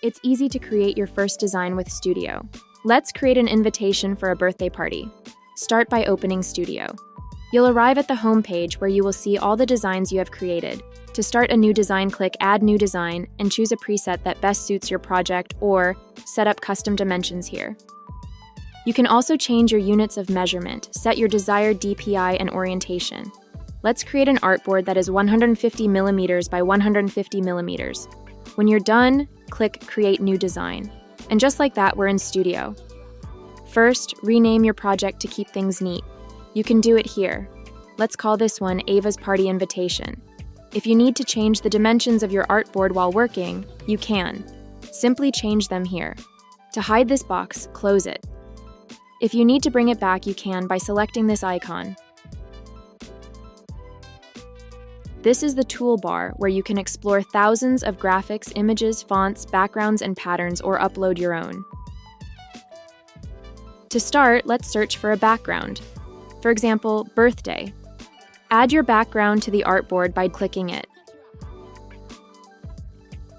It's easy to create your first design with Studio. Let's create an invitation for a birthday party. Start by opening Studio. You'll arrive at the home page where you will see all the designs you have created. To start a new design, click Add New Design and choose a preset that best suits your project, or set up custom dimensions here. You can also change your units of measurement, set your desired DPI and orientation. Let's create an artboard that is 150 millimeters by 150 millimeters. When you're done, click Create New Design. And just like that, we're in Studio. First, rename your project to keep things neat. You can do it here. Let's call this one Ava's Party Invitation. If you need to change the dimensions of your artboard while working, you can. Simply change them here. To hide this box, close it. If you need to bring it back, you can by selecting this icon. This is the Toolbar, where you can explore thousands of graphics, images, fonts, backgrounds, and patterns, or upload your own. To start, let's search for a background. For example, birthday. Add your background to the artboard by clicking it.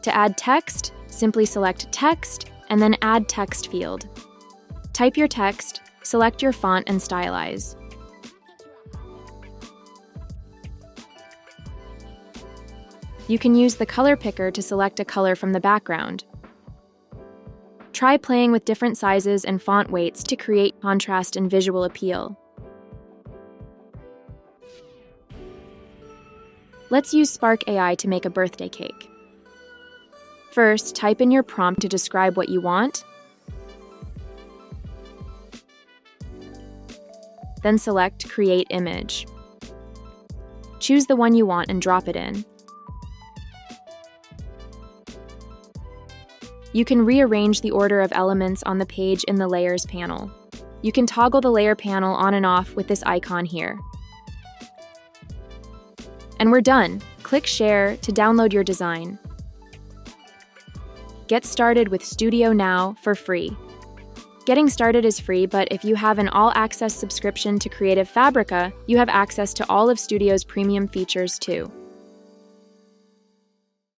To add text, simply select Text and then Add Text field. Type your text, select your font, and stylize. You can use the color picker to select a color from the background. Try playing with different sizes and font weights to create contrast and visual appeal. Let's use Spark AI to make a birthday cake. First, type in your prompt to describe what you want. Then select Create Image. Choose the one you want and drop it in. You can rearrange the order of elements on the page in the Layers panel. You can toggle the layer panel on and off with this icon here. And we're done. Click Share to download your design. Get started with Studio now for free. Getting started is free, but if you have an all-access subscription to Creative Fabrica, you have access to all of Studio's premium features too.